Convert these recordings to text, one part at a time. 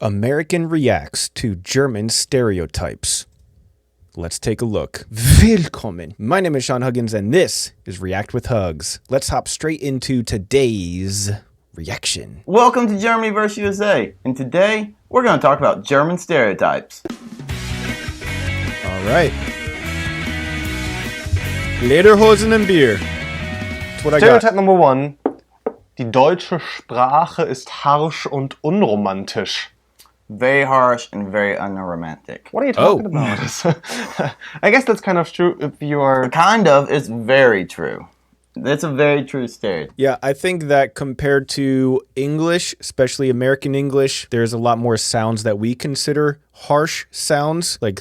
American reacts to German stereotypes. Let's take a look. Willkommen. My name is Sean Huggins, and this is React with Hugs. Let's hop straight into today's reaction. Welcome to Germany vs. USA, and today we're going to talk about German stereotypes. All right. Lederhosen and beer. That's what I got. Stereotype number 1. Die deutsche Sprache ist harsch und unromantisch. Very harsh and very unromantic. What are you talking about? I guess that's kind of true if you are... Kind of is very true. That's a very true stereotype. Yeah, I think that compared to English, especially American English, there's a lot more sounds that we consider harsh sounds, like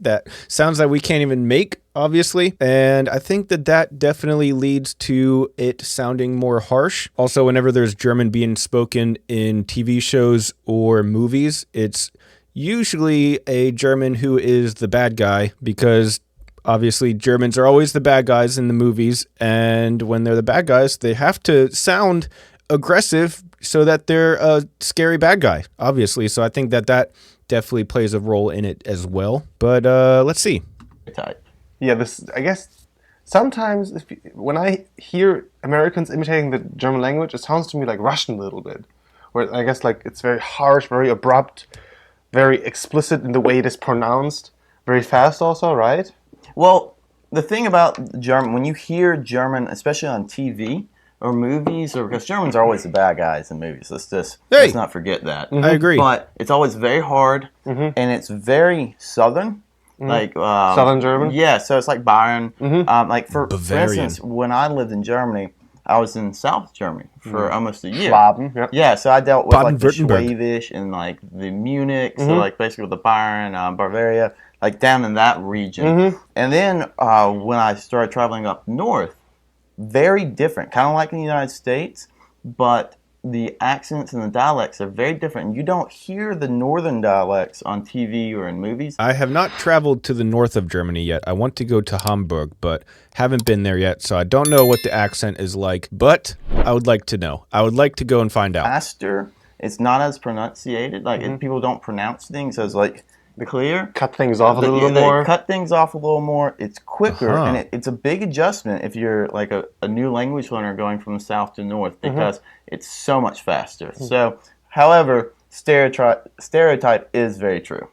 that sounds that we can't even make, obviously. And I think that that definitely leads to it sounding more harsh. Also, whenever there's German being spoken in TV shows or movies, it's usually a German who is the bad guy, because obviously Germans are always the bad guys in the movies. And when they're the bad guys, they have to sound aggressive so that they're a scary bad guy, obviously. So I think that that definitely plays a role in it as well. But let's see. Yeah, this, I guess, sometimes when I hear Americans imitating the German language, it sounds to me like Russian a little bit. Where I guess like it's very harsh, very abrupt, very explicit in the way it is pronounced, very fast also, right? Well, the thing about German, when you hear German, especially on TV or movies, or because Germans are always the bad guys in movies, let's not forget that. I agree. But it's always very hard, and it's very southern. Like Southern German? Yeah, so it's like Bayern. Like for Bavarian. instance, when I lived in Germany, I was in South Germany for almost a year. Schwaben, yeah. Yeah, so I dealt with like the Baden-Württemberg. Schwäbisch and like the Munich, so like basically the Bayern, Bavaria, like down in that region. And then when I started traveling up north, very different, kind of like in the United States, but the accents and the dialects are very different. And you don't hear the northern dialects on TV or in movies. I have not traveled to the north of Germany yet. I want to go to Hamburg, but haven't been there yet, so I don't know what the accent is like, but I would like to know. I would like to go and find out. Faster, it's not as pronunciated. Like people don't pronounce things as like clear. Cut things off a little bit They more. cut things off a little more. It's quicker, and it's a big adjustment if you're like a new language learner going from south to north, because it's so much faster. So, however, stereotype is very true.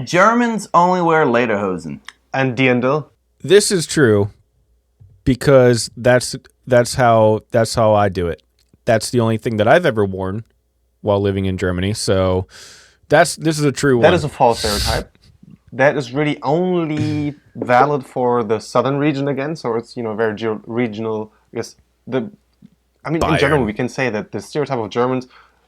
Germans only wear lederhosen. And Dirndl. This is true because that's how I do it. That's the only thing that I've ever worn while living in Germany. So this is a true one. That is a false stereotype. That is really only valid for the southern region again. So it's very regional. Yes, in general we can say that the stereotype of Germans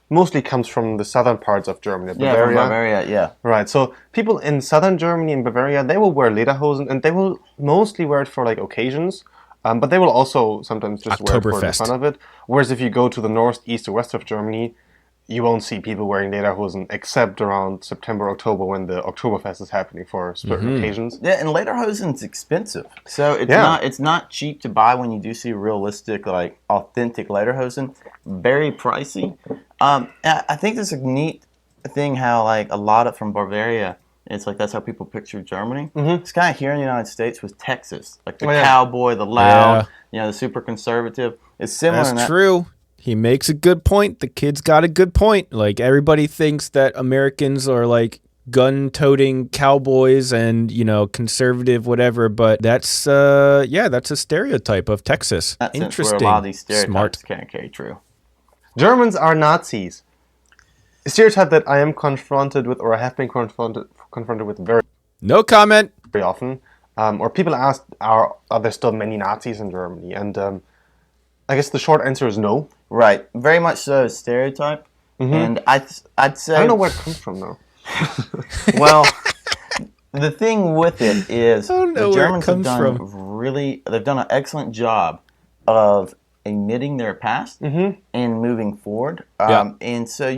mostly comes from the southern parts of Germany, Bavaria. Yeah, from Bavaria, yeah. Right. So people in southern Germany and Bavaria, they will wear lederhosen, and they will mostly wear it for like occasions. But they will also sometimes just wear it for the fun of it. Whereas if you go to the north, east, or west of Germany, you won't see people wearing lederhosen except around September, October, when the Oktoberfest is happening for certain occasions. Yeah, and lederhosen's expensive, so it's not cheap to buy when you do see realistic, like authentic lederhosen. Very pricey. I think there's a neat thing how like a lot of from Bavaria, it's like that's how people picture Germany. It's kind of here in the United States with Texas, like the cowboy, the loud, the super conservative. It's similar. That's true. He makes a good point. The kid's got a good point. Like, everybody thinks that Americans are like gun-toting cowboys and, conservative whatever, but that's that's a stereotype of Texas. That's interesting. where a lot of these stereotypes Smart. can't carry true. Germans are Nazis. A stereotype that I am confronted with, or I have been confronted with very No comment. often. Or people ask, are there still many Nazis in Germany? And I guess the short answer is no. Right, very much so a stereotype, and I'd say... I don't know where it comes from, though. Well, the thing with it is the Germans have they've done an excellent job of admitting their past and moving forward. And so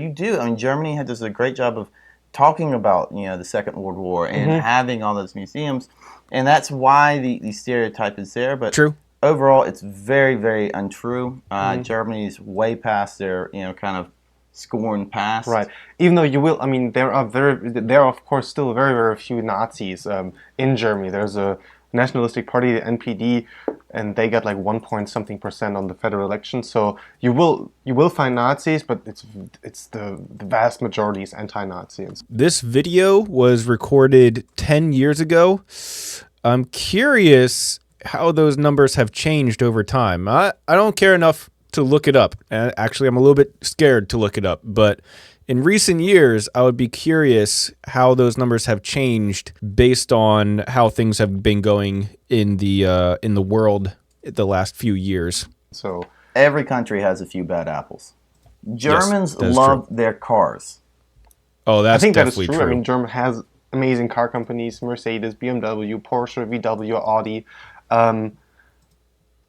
Germany does a great job of talking about, the Second World War and having all those museums, and that's why the stereotype is there. But True. Overall, it's very, very untrue. Germany's way past their, kind of scorn past. Right. Even though you will, I mean, there are of course still very, very few Nazis in Germany. There's a nationalistic party, the NPD, and they got like 1 point something percent on the federal election. So you will find Nazis, but it's the vast majority is anti-Nazi. This video was recorded 10 years ago. I'm curious how those numbers have changed over time. I don't care enough to look it up. Actually, I'm a little bit scared to look it up, but in recent years, I would be curious how those numbers have changed based on how things have been going in the world the last few years. So every country has a few bad apples. Germans love their cars. Oh, that's I think that is definitely true. I mean, Germany has amazing car companies: Mercedes, BMW, Porsche, VW, Audi.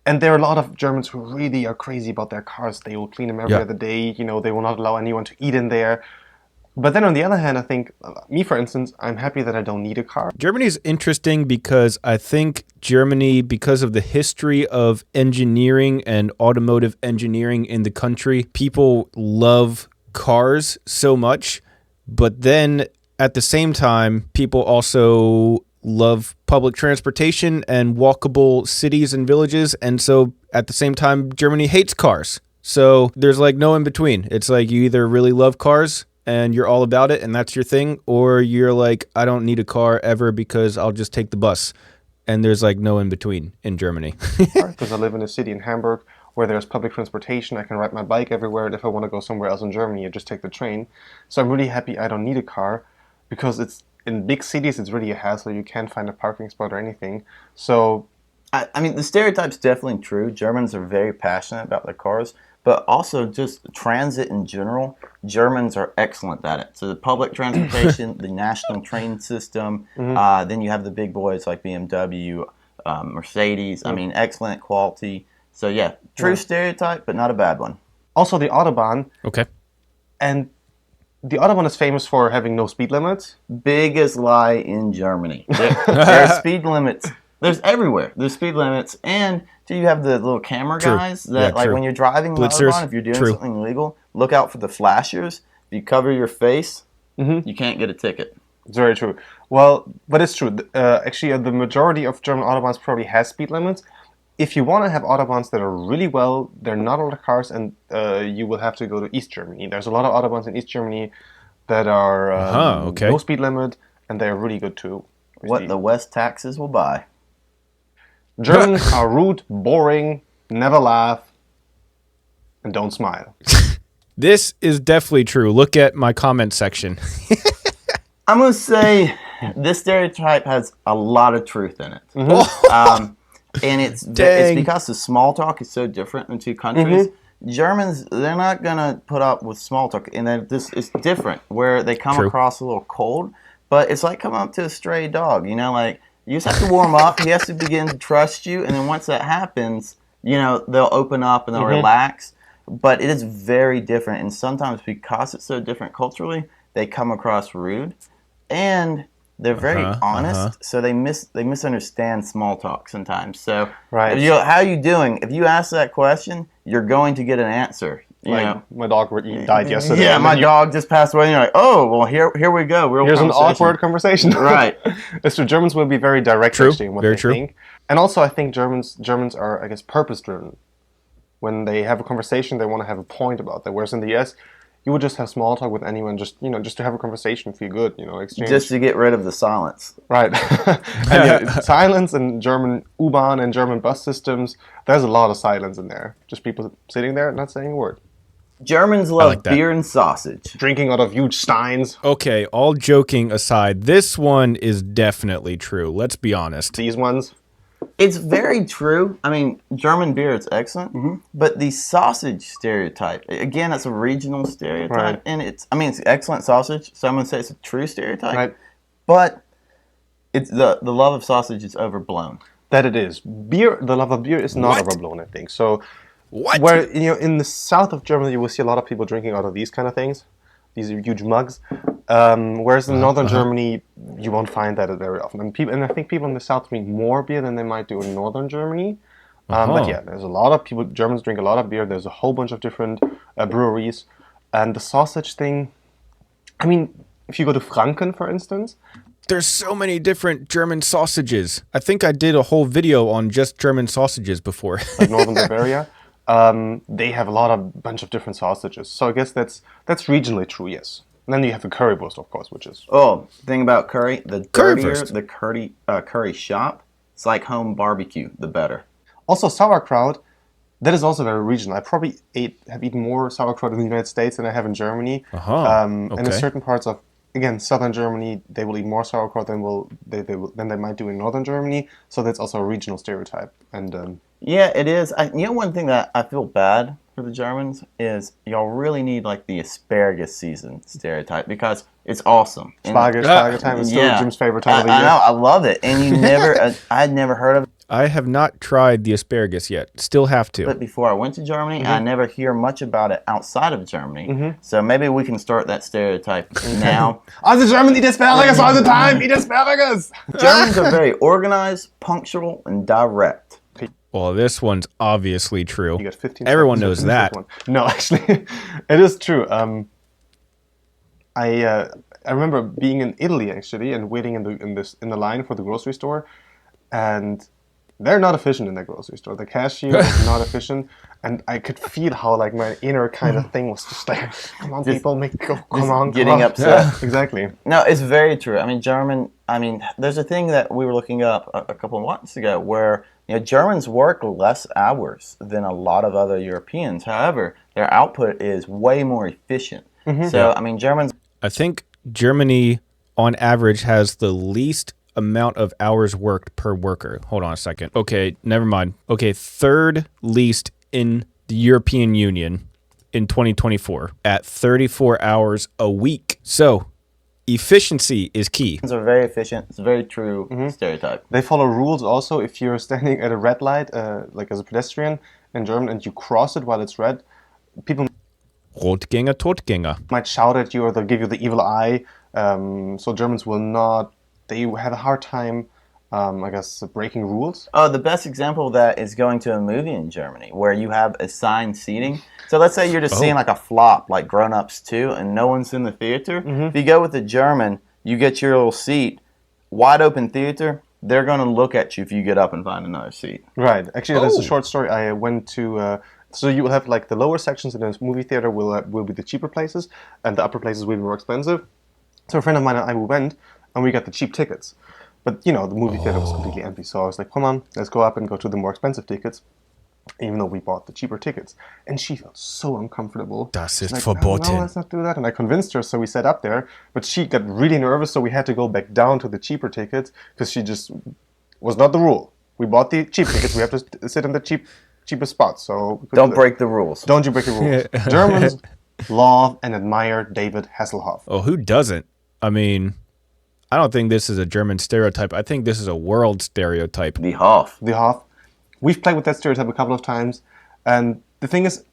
And there are a lot of Germans who really are crazy about their cars. They will clean them every other day. You know, they will not allow anyone to eat in there. But then on the other hand, I think, me for instance, I'm happy that I don't need a car. Germany is interesting because I think Germany, because of the history of engineering and automotive engineering in the country, people love cars so much. But then at the same time, people also love public transportation and walkable cities and villages, and so at the same time Germany hates cars. So there's like no in between. It's like you either really love cars and you're all about it and that's your thing, or you're like, I don't need a car ever because I'll just take the bus. And there's like no in between in Germany. Because I live in a city in Hamburg where there's public transportation. I can ride my bike everywhere, and if I want to go somewhere else in Germany, I just take the train. So I'm really happy I don't need a car, because in big cities, it's really a hassle. You can't find a parking spot or anything. So, I mean, the stereotype's definitely true. Germans are very passionate about their cars, but also just transit in general. Germans are excellent at it. So the public transportation, the national train system, then you have the big boys like BMW, Mercedes. I mean, excellent quality. So yeah, true stereotype, but not a bad one. Also the Autobahn. Okay. And the Autobahn is famous for having no speed limits. Biggest lie in Germany. There are speed limits. There's everywhere. There's speed limits. And do you have the little camera guys that, when you're driving the Autobahn, if you're doing something illegal, look out for the flashers. If you cover your face, you can't get a ticket. It's very true. Well, but it's true. Actually, the majority of German Autobahns probably has speed limits. If you want to have Autobahns that are really well, they're not a lot of cars, and you will have to go to East Germany. There's a lot of Autobahns in East Germany that are no speed limit, and they're really good too. What the West taxes will buy. Germans are rude, boring, never laugh, and don't smile. This is definitely true. Look at my comment section. I'm going to say this stereotype has a lot of truth in it. And it's because the small talk is so different in two countries. Germans, they're not going to put up with small talk. And it's different, where they come across a little cold. But it's like coming up to a stray dog. You know, like, you just have to warm up. He has to begin to trust you. And then once that happens, you know, they'll open up and they'll relax. But it is very different. And sometimes because it's so different culturally, they come across rude. And they're very honest, so they misunderstand small talk sometimes. So, how are you doing? If you ask that question, you're going to get an answer. You know? My dog died yesterday. Yeah, my dog just passed away. And you're like, oh, well, here we go. Here's an awkward conversation. Right. It's true. Germans will be very direct in what they think. And also, I think Germans are, I guess, purpose-driven. When they have a conversation, they want to have a point about that. Whereas in the US, you would just have small talk with anyone, just to have a conversation, feel good, exchange. Just to get rid of the silence. Right. And silence in German U-Bahn and German bus systems, there's a lot of silence in there. Just people sitting there not saying a word. Germans love beer and sausage. Drinking out of huge steins. Okay, all joking aside, this one is definitely true. Let's be honest. These ones? It's very true. I mean, German beer, it's excellent. But the sausage stereotype, again, it's a regional stereotype. Right. And it's excellent sausage. Someone says it's a true stereotype. Right. But it's the love of sausage is overblown. That it is. The love of beer is not overblown, I think. So, what? Where, in the south of Germany, you will see a lot of people drinking out of these kind of things. These huge mugs. Whereas in northern Germany, you won't find that very often. And I think people in the south drink more beer than they might do in northern Germany. But yeah, there's a lot of people. Germans drink a lot of beer. There's a whole bunch of different breweries. And the sausage thing, I mean, if you go to Franken, for instance, there's so many different German sausages. I think I did a whole video on just German sausages before. Like Northern Bavaria, they have bunch of different sausages. So I guess that's regionally true, yes. And then you have the currywurst, of course, which is... Oh, thing about curry, the dirtier the curry shop, it's like home barbecue, the better. Also, sauerkraut, that is also very regional. I probably have eaten more sauerkraut in the United States than I have in Germany. And in certain parts of, again, southern Germany, they will eat more sauerkraut than they might do in northern Germany. So that's also a regional stereotype. And yeah, it is. One thing that I feel bad for the Germans is y'all really need like the asparagus season stereotype because it's awesome. Spargel time is still Jim's favorite time of the year. I know, I love it. And you never, I had never heard of it. I have not tried the asparagus yet. Still have to. But before I went to Germany, I never hear much about it outside of Germany. So maybe we can start that stereotype now. Oh, the Germans eat asparagus all the time. Eat asparagus. Germans are very organized, punctual, and direct. Well, this one's obviously true. You got 15 Everyone knows that. No, actually, it is true. I remember being in Italy actually and waiting in the line for the grocery store, and they're not efficient in the grocery store. The cashier is not efficient, and I could feel how like my inner kind of thing was just like, come on, people, come on, getting upset. Yeah, exactly. No, it's very true. There's a thing that we were looking up a couple of months ago where Germans work less hours than a lot of other Europeans. However, their output is way more efficient. So, Germans... I think Germany, on average, has the least amount of hours worked per worker. Hold on a second. Okay, never mind. Okay, third least in the European Union in 2024 at 34 hours a week. So, efficiency is key. Germans are very efficient. It's a very true stereotype. They follow rules also. If you're standing at a red light, like as a pedestrian in German, and you cross it while it's red, people... Rotgänger, Totgänger. Might shout at you or they'll give you the evil eye. So Germans will not... They have a hard time, breaking rules. Oh, the best example of that is going to a movie in Germany where you have assigned seating. So let's say you're just seeing like a flop, like Grown Ups 2, and no one's in the theater. If you go with a German, you get your little seat, wide open theater, they're going to look at you if you get up and find another seat. Right. Actually, that's a short story. I went to... so you will have like the lower sections in a movie theater will be the cheaper places, and the upper places will be more expensive. So a friend of mine and I went, and we got the cheap tickets. But, the movie theater was completely empty. So I was like, come on, let's go up and go to the more expensive tickets, even though we bought the cheaper tickets. And she felt so uncomfortable. Das ist like, verboten. No, let's not do that. And I convinced her, so we sat up there. But she got really nervous, so we had to go back down to the cheaper tickets, because she just was not the rule. We bought the cheap tickets. We have to sit in the cheapest spots. So don't break the rules. Don't you break the rules. Germans love and admire David Hasselhoff. Oh, who doesn't? I don't think this is a German stereotype. I think this is a world stereotype. The Hoff. We've played with that stereotype a couple of times. And the thing is,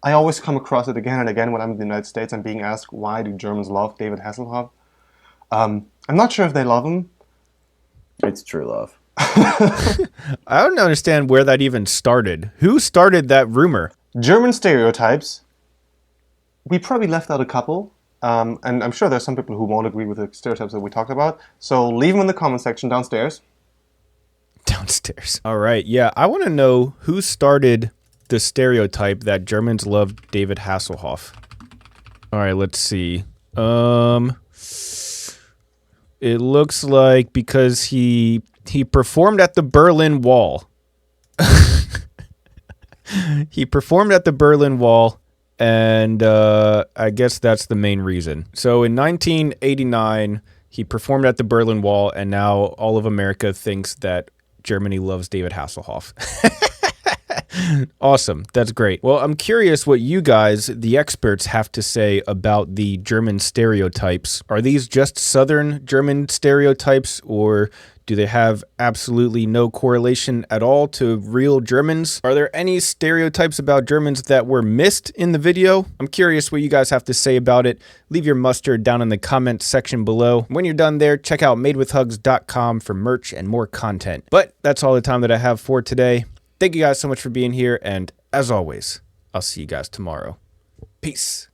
I always come across it again and again when I'm in the United States. I'm being asked, why do Germans love David Hasselhoff? I'm not sure if they love him. It's true love. I don't understand where that even started. Who started that rumor? German stereotypes. We probably left out a couple. And I'm sure there's some people who won't agree with the stereotypes that we talked about. So leave them in the comment section downstairs. Downstairs. All right. Yeah, I want to know who started the stereotype that Germans love David Hasselhoff. All right, let's see. It looks like because he performed at the Berlin Wall. He performed at the Berlin Wall. And I guess that's the main reason. So in 1989, he performed at the Berlin Wall, and now all of America thinks that Germany loves David Hasselhoff. Awesome. That's great. Well, I'm curious what you guys, the experts, have to say about the German stereotypes. Are these just Southern German stereotypes, or do they have absolutely no correlation at all to real Germans? Are there any stereotypes about Germans that were missed in the video? I'm curious what you guys have to say about it. Leave your mustard down in the comment section below. When you're done there, check out madewithhugs.com for merch and more content. But that's all the time that I have for today. Thank you guys so much for being here, and as always, I'll see you guys tomorrow. Peace.